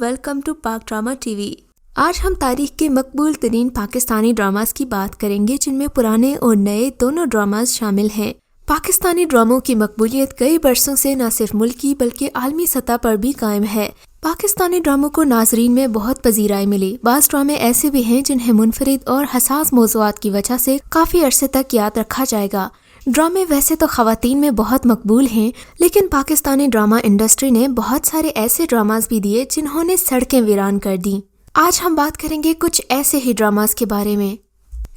Welcome to پاک drama T V. آج ہم تاریخ کے مقبول ترین پاکستانی ڈراماز کی بات کریں گے جن میں پرانے اور نئے دونوں ڈراماز شامل ہیں۔ پاکستانی ڈراموں کی مقبولیت کئی برسوں سے نہ صرف ملکی بلکہ عالمی سطح پر بھی قائم ہے۔ پاکستانی ڈراموں کو ناظرین میں بہت پذیرائی ملی۔ بعض ڈرامے ایسے بھی ہیں جنہیں منفرد اور حساس موضوعات کی وجہ سے کافی عرصے تک یاد رکھا جائے گا۔ ڈرامے ویسے تو خواتین میں بہت مقبول ہیں، لیکن پاکستانی ڈرامہ انڈسٹری نے بہت سارے ایسے ڈراماز بھی دیے جنہوں نے سڑکیں ویران کر دیں۔ آج ہم بات کریں گے کچھ ایسے ہی ڈراماز کے بارے میں،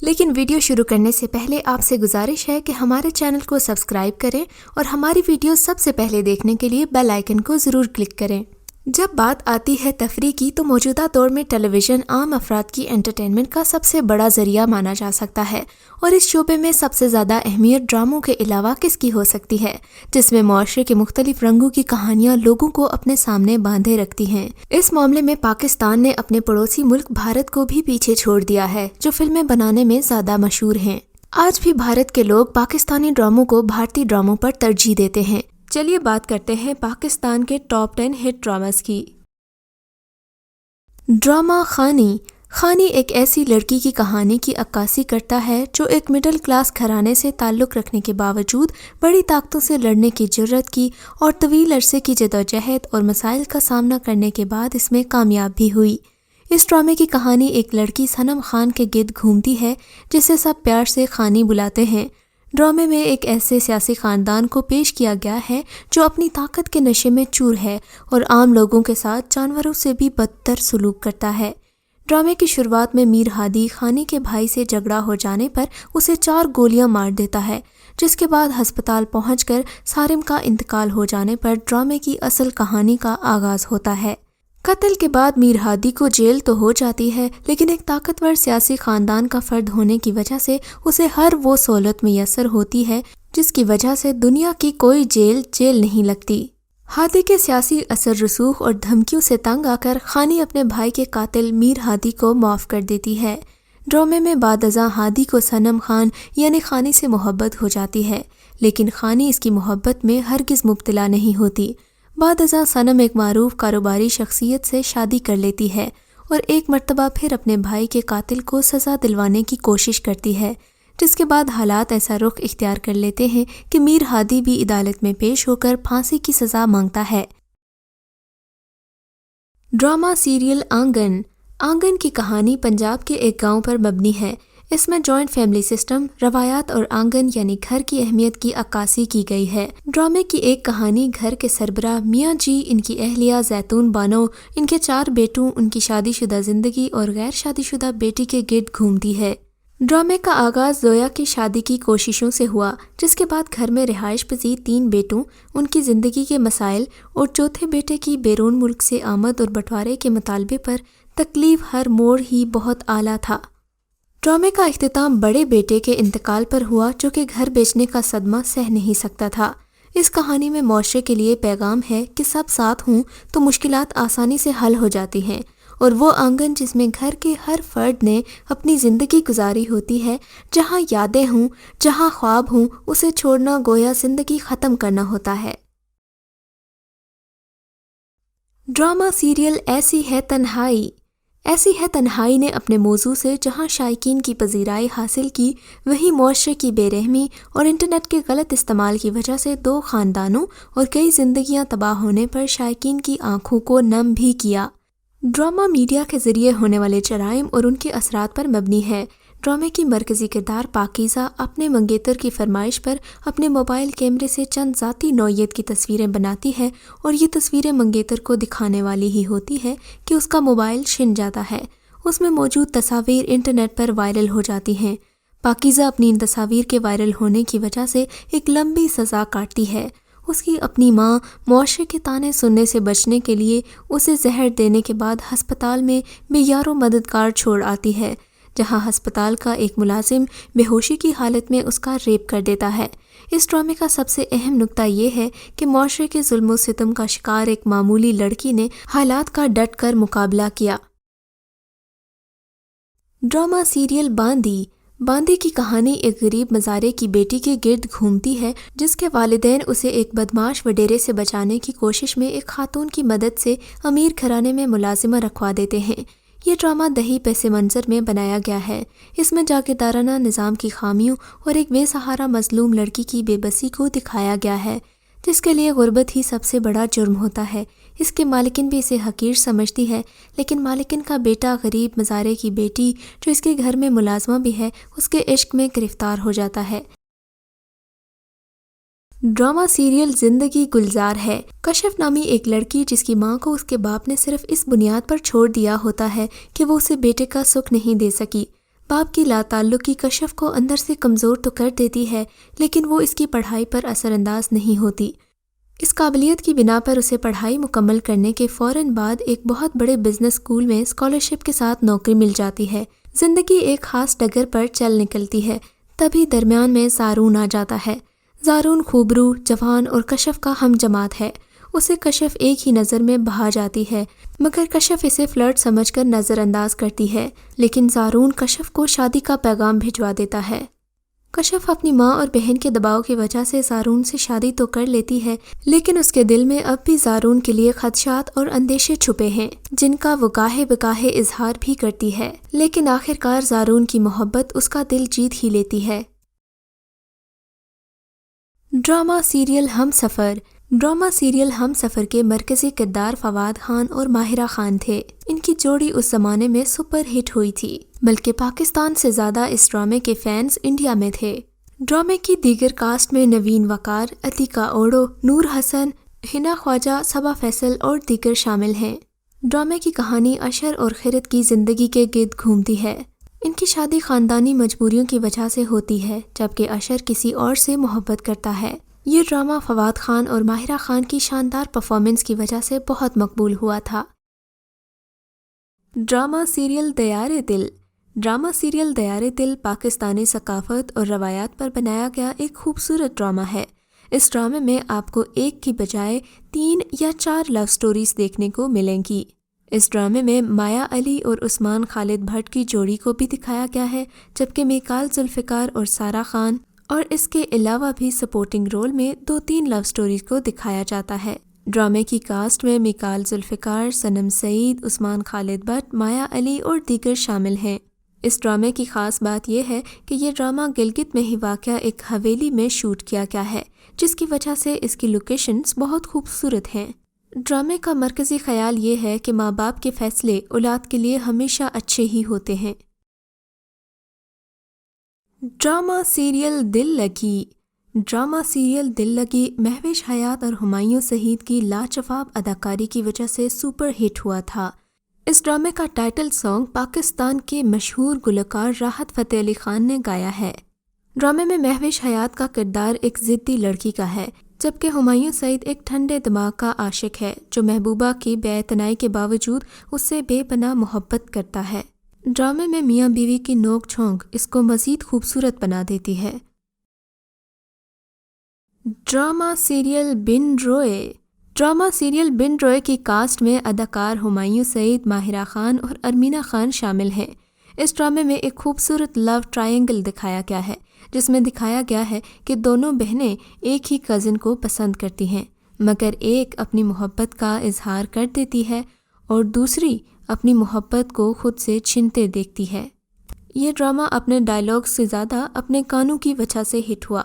لیکن ویڈیو شروع کرنے سے پہلے آپ سے گزارش ہے کہ ہمارے چینل کو سبسکرائب کریں اور ہماری ویڈیو سب سے پہلے دیکھنے کے لیے بیل آئیکن کو ضرور کلک کریں۔ جب بات آتی ہے تفریح کی تو موجودہ دور میں ٹیلی ویژن عام افراد کی انٹرٹینمنٹ کا سب سے بڑا ذریعہ مانا جا سکتا ہے، اور اس شعبے میں سب سے زیادہ اہمیت ڈراموں کے علاوہ کس کی ہو سکتی ہے، جس میں معاشرے کے مختلف رنگوں کی کہانیاں لوگوں کو اپنے سامنے باندھے رکھتی ہیں۔ اس معاملے میں پاکستان نے اپنے پڑوسی ملک بھارت کو بھی پیچھے چھوڑ دیا ہے، جو فلمیں بنانے میں زیادہ مشہور ہیں۔ آج بھی بھارت کے لوگ پاکستانی ڈراموں کو بھارتی ڈراموں پر ترجیح دیتے ہیں۔ چلیے بات کرتے ہیں پاکستان کے ٹاپ 10 ہٹ ڈراماز کی۔ ڈرامہ خانی۔ خانی ایک ایسی لڑکی کی کہانی کی عکاسی کرتا ہے جو ایک مڈل کلاس گھرانے سے تعلق رکھنے کے باوجود بڑی طاقتوں سے لڑنے کی جرت کی اور طویل عرصے کی جدوجہد اور مسائل کا سامنا کرنے کے بعد اس میں کامیاب بھی ہوئی۔ اس ڈرامے کی کہانی ایک لڑکی صنم خان کے گرد گھومتی ہے جسے سب پیار سے خانی بلاتے ہیں۔ ڈرامے میں ایک ایسے سیاسی خاندان کو پیش کیا گیا ہے جو اپنی طاقت کے نشے میں چور ہے اور عام لوگوں کے ساتھ جانوروں سے بھی بدتر سلوک کرتا ہے۔ ڈرامے کی شروعات میں میر ہادی خانی کے بھائی سے جھگڑا ہو جانے پر اسے 4 گولیاں مار دیتا ہے، جس کے بعد ہسپتال پہنچ کر سارم کا انتقال ہو جانے پر ڈرامے کی اصل کہانی کا آغاز ہوتا ہے۔ قتل کے بعد میر ہادی کو جیل تو ہو جاتی ہے، لیکن ایک طاقتور سیاسی خاندان کا فرد ہونے کی وجہ سے اسے ہر وہ سہولت میسر ہوتی ہے جس کی وجہ سے دنیا کی کوئی جیل نہیں لگتی۔ ہادی کے سیاسی اثر رسوخ اور دھمکیوں سے تنگ آ کر خانی اپنے بھائی کے قاتل میر ہادی کو معاف کر دیتی ہے۔ ڈرامے میں بعد ازاں ہادی کو صنم خان یعنی خانی سے محبت ہو جاتی ہے، لیکن خانی اس کی محبت میں ہرگز مبتلا نہیں ہوتی۔ بعد ازاں صنم ایک معروف کاروباری شخصیت سے شادی کر لیتی ہے اور ایک مرتبہ پھر اپنے بھائی کے قاتل کو سزا دلوانے کی کوشش کرتی ہے، جس کے بعد حالات ایسا رخ اختیار کر لیتے ہیں کہ میر ہادی بھی عدالت میں پیش ہو کر پھانسی کی سزا مانگتا ہے۔ ڈرامہ سیریل آنگن۔ آنگن کی کہانی پنجاب کے ایک گاؤں پر مبنی ہے۔ اس میں جوائنٹ فیملی سسٹم، روایات اور آنگن یعنی گھر کی اہمیت کی عکاسی کی گئی ہے۔ ڈرامے کی ایک کہانی گھر کے سربراہ میاں جی، ان کی اہلیہ زیتون بانو، ان کے 4 بیٹوں، ان کی شادی شدہ زندگی اور غیر شادی شدہ بیٹی کے گرد گھومتی ہے۔ ڈرامے کا آغاز زویا کی شادی کی کوششوں سے ہوا، جس کے بعد گھر میں رہائش پذیر 3 بیٹوں، ان کی زندگی کے مسائل اور چوتھے بیٹے کی بیرون ملک سے آمد اور بٹوارے کے مطالبے پر تکلیف ہر موڑ ہی بہت اعلیٰ تھا۔ ڈرامے کا اختتام بڑے بیٹے کے انتقال پر ہوا جو کہ گھر بیچنے کا صدمہ سہ نہیں سکتا تھا۔ اس کہانی میں معاشرے کے لیے پیغام ہے کہ سب ساتھ ہوں تو مشکلات آسانی سے حل ہو جاتی ہیں، اور وہ آنگن جس میں گھر کے ہر فرد نے اپنی زندگی گزاری ہوتی ہے، جہاں یادیں ہوں، جہاں خواب ہوں، اسے چھوڑنا گویا زندگی ختم کرنا ہوتا ہے۔ ڈرامہ سیریل ایسی ہے تنہائی۔ ایسی ہے تنہائی نے اپنے موضوع سے جہاں شائقین کی پذیرائی حاصل کی، وہیں معاشرے کی بے رحمی اور انٹرنیٹ کے غلط استعمال کی وجہ سے 2 خاندانوں اور کئی زندگیاں تباہ ہونے پر شائقین کی آنکھوں کو نم بھی کیا۔ ڈرامہ میڈیا کے ذریعے ہونے والے جرائم اور ان کے اثرات پر مبنی ہے۔ ڈرامے کی مرکزی کردار پاکیزہ اپنے منگیتر کی فرمائش پر اپنے موبائل کیمرے سے چند ذاتی نوعیت کی تصویریں بناتی ہے، اور یہ تصویریں منگیتر کو دکھانے والی ہی ہوتی ہے کہ اس کا موبائل چھن جاتا ہے۔ اس میں موجود تصاویر انٹرنیٹ پر وائرل ہو جاتی ہیں۔ پاکیزہ اپنی ان تصاویر کے وائرل ہونے کی وجہ سے ایک لمبی سزا کاٹتی ہے۔ اس کی اپنی ماں معاشرے کے طعنے سننے سے بچنے کے لیے اسے زہر دینے کے بعد ہسپتال میں بے یار و مددگار چھوڑ آتی ہے، جہاں ہسپتال کا ایک ملازم بے ہوشی کی حالت میں اس کا ریپ کر دیتا ہے۔ اس ڈرامے کا سب سے اہم نکتہ یہ ہے کہ معاشرے کے ظلم و ستم کا شکار ایک معمولی لڑکی نے حالات کا ڈٹ کر مقابلہ کیا۔ ڈرامہ سیریل باندی۔ باندی کی کہانی ایک غریب مزارے کی بیٹی کے گرد گھومتی ہے جس کے والدین اسے ایک بدماش وڈیرے سے بچانے کی کوشش میں ایک خاتون کی مدد سے امیر گھرانے میں ملازمہ رکھوا دیتے ہیں۔ یہ ڈرامہ دہی پس منظر میں بنایا گیا ہے۔ اس میں جاگیردارانہ نظام کی خامیوں اور ایک بے سہارا مظلوم لڑکی کی بے بسی کو دکھایا گیا ہے جس کے لیے غربت ہی سب سے بڑا جرم ہوتا ہے۔ اس کے مالکن بھی اسے حقیر سمجھتی ہے، لیکن مالکن کا بیٹا غریب مزارے کی بیٹی جو اس کے گھر میں ملازمہ بھی ہے اس کے عشق میں گرفتار ہو جاتا ہے۔ ڈرامہ سیریل زندگی گلزار ہے۔ کشف نامی ایک لڑکی جس کی ماں کو اس کے باپ نے صرف اس بنیاد پر چھوڑ دیا ہوتا ہے کہ وہ اسے بیٹے کا سکھ نہیں دے سکی۔ باپ کی لا تعلقی کشف کو اندر سے کمزور تو کر دیتی ہے، لیکن وہ اس کی پڑھائی پر اثر انداز نہیں ہوتی۔ اس قابلیت کی بنا پر اسے پڑھائی مکمل کرنے کے فوراً بعد ایک بہت بڑے بزنس اسکول میں اسکالرشپ کے ساتھ نوکری مل جاتی ہے۔ زندگی ایک خاص ڈگر پر چل نکلتی ہے، تبھی درمیان میں زارون آ جاتا ہے۔ زارون خوبرو، جوان اور کشف کا ہم جماعت ہے۔ اسے کشف ایک ہی نظر میں بہا جاتی ہے، مگر کشف اسے فلرٹ سمجھ کر نظر انداز کرتی ہے، لیکن زارون کشف کو شادی کا پیغام بھجوا دیتا ہے۔ کشف اپنی ماں اور بہن کے دباؤ کی وجہ سے زارون سے شادی تو کر لیتی ہے، لیکن اس کے دل میں اب بھی زارون کے لیے خدشات اور اندیشے چھپے ہیں جن کا وہ گاہے بگاہے اظہار بھی کرتی ہے، لیکن آخرکار زارون کی محبت اس کا دل جیت ہی لیتی ہے۔ ڈرامہ سیریل ہم سفر۔ ڈرامہ سیریل ہم سفر کے مرکزی کردار فواد خان اور ماہرہ خان تھے۔ ان کی جوڑی اس زمانے میں سپر ہٹ ہوئی تھی، بلکہ پاکستان سے زیادہ اس ڈرامے کے فینز انڈیا میں تھے۔ ڈرامے کی دیگر کاسٹ میں نوین وقار، عتیقہ اوڑو، نور حسن، حنا خواجہ، صبا فیصل اور دیگر شامل ہیں۔ ڈرامے کی کہانی اشر اور خرد کی زندگی کے گرد گھومتی ہے۔ ان کی شادی خاندانی مجبوریوں کی وجہ سے ہوتی ہے، جبکہ اشر کسی اور سے محبت کرتا ہے۔ یہ ڈرامہ فواد خان اور ماہرہ خان کی شاندار پرفارمنس کی وجہ سے بہت مقبول ہوا تھا۔ ڈرامہ سیریل دیار دل۔ ڈرامہ سیریل دیار دل پاکستانی ثقافت اور روایات پر بنایا گیا ایک خوبصورت ڈرامہ ہے۔ اس ڈرامے میں آپ کو ایک کی بجائے 3 یا 4 لو سٹوریز دیکھنے کو ملیں گی۔ اس ڈرامے میں مایا علی اور عثمان خالد بھٹ کی جوڑی کو بھی دکھایا گیا ہے، جبکہ میکال ذوالفقار اور سارہ خان اور اس کے علاوہ بھی سپورٹنگ رول میں 2-3 لو سٹوریز کو دکھایا جاتا ہے۔ ڈرامے کی کاسٹ میں میکال ذوالفقار، صنم سعید، عثمان خالد بٹ، مایا علی اور دیگر شامل ہیں۔ اس ڈرامے کی خاص بات یہ ہے کہ یہ ڈرامہ گلگت میں ہی واقع ایک حویلی میں شوٹ کیا گیا ہے، جس کی وجہ سے اس کی لوکیشنز بہت خوبصورت ہیں۔ ڈرامے کا مرکزی خیال یہ ہے کہ ماں باپ کے فیصلے اولاد کے لیے ہمیشہ اچھے ہی ہوتے ہیں۔ ڈرامہ سیریل دل لگی۔ ڈرامہ سیریل دل لگی مہوش حیات اور ہمایوں سعید کی لاجواب اداکاری کی وجہ سے سپر ہٹ ہوا تھا۔ اس ڈرامے کا ٹائٹل سانگ پاکستان کے مشہور گلوکار راحت فتح علی خان نے گایا ہے۔ ڈرامے میں مہوش حیات کا کردار ایک ضدی لڑکی کا ہے، جبکہ ہمایوں سعید ایک ٹھنڈے دماغ کا عاشق ہے جو محبوبہ کی بے اعتنائی کے باوجود اس سے بے پناہ محبت کرتا ہے۔ ڈرامے میں میاں بیوی کی نوک جھونک اس کو مزید خوبصورت بنا دیتی ہے۔ ڈرامہ سیریل بن روئے۔ ڈرامہ سیریل بن روئے کی کاسٹ میں اداکار ہمایوں سعید، ماہرہ خان اور ارمینہ خان شامل ہیں۔ اس ڈرامے میں ایک خوبصورت لو ٹرائنگل دکھایا گیا ہے، جس میں دکھایا گیا ہے کہ دونوں بہنیں ایک ہی کزن کو پسند کرتی ہیں، مگر ایک اپنی محبت کا اظہار کر دیتی ہے اور دوسری اپنی محبت کو خود سے چھنتے دیکھتی ہے۔ یہ ڈرامہ اپنے ڈائیلاگ سے زیادہ اپنے گانوں کی وجہ سے ہٹ ہوا،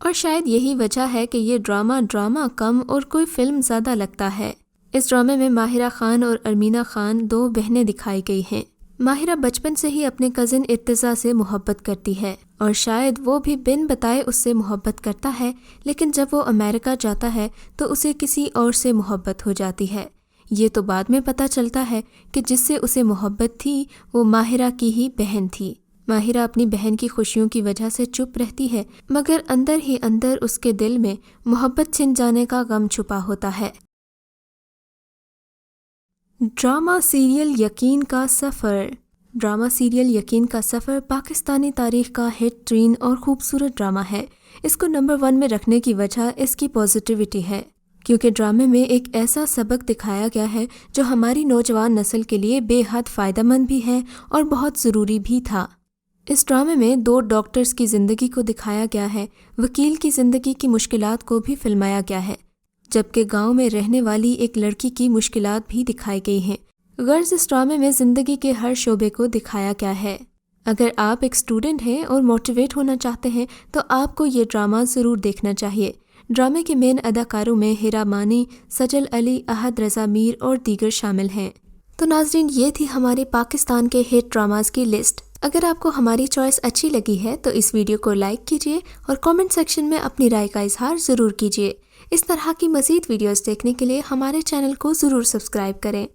اور شاید یہی وجہ ہے کہ یہ ڈرامہ کم اور کوئی فلم زیادہ لگتا ہے۔ اس ڈرامے میں ماہرہ خان اور ارمینہ خان 2 بہنیں دکھائی گئی ہیں۔ ماہرہ بچپن سے ہی اپنے کزن ارتضیٰ سے محبت کرتی ہے، اور شاید وہ بھی بن بتائے اس سے محبت کرتا ہے، لیکن جب وہ امریکہ جاتا ہے تو اسے کسی اور سے محبت ہو جاتی ہے۔ یہ تو بعد میں پتہ چلتا ہے کہ جس سے اسے محبت تھی وہ ماہرہ کی ہی بہن تھی۔ ماہرہ اپنی بہن کی خوشیوں کی وجہ سے چپ رہتی ہے، مگر اندر ہی اندر اس کے دل میں محبت چھن جانے کا غم چھپا ہوتا ہے۔ ڈرامہ سیریل یقین کا سفر۔ ڈرامہ سیریل یقین کا سفر پاکستانی تاریخ کا ہٹ ترین اور خوبصورت ڈرامہ ہے۔ اس کو نمبر 1 میں رکھنے کی وجہ اس کی پازیٹیوٹی ہے، کیونکہ ڈرامے میں ایک ایسا سبق دکھایا گیا ہے جو ہماری نوجوان نسل کے لیے بے حد فائدہ مند بھی ہے اور بہت ضروری بھی تھا۔ اس ڈرامے میں 2 ڈاکٹرز کی زندگی کو دکھایا گیا ہے، وکیل کی زندگی کی مشکلات کو بھی فلمایا گیا ہے، جبکہ گاؤں میں رہنے والی ایک لڑکی کی مشکلات بھی دکھائی گئی ہیں۔ غرض اس ڈرامے میں زندگی کے ہر شعبے کو دکھایا گیا ہے۔ اگر آپ ایک اسٹوڈنٹ ہیں اور موٹیویٹ ہونا چاہتے ہیں تو آپ کو یہ ڈرامہ ضرور دیکھنا چاہیے۔ ڈرامے کے مین اداکاروں میں ہیرا مانی، سجل علی، احد رضا میر اور دیگر شامل ہیں۔ تو ناظرین، یہ تھی ہماری پاکستان کے ہٹ ڈراماز کی لسٹ۔ اگر آپ کو ہماری چوائس اچھی لگی ہے تو اس ویڈیو کو لائک کیجیے اور کامنٹ سیکشن میں اپنی رائے کا اظہار ضرور کیجیے۔ اس طرح کی مزید ویڈیوز دیکھنے کے لیے ہمارے چینل کو ضرور سبسکرائب کریں۔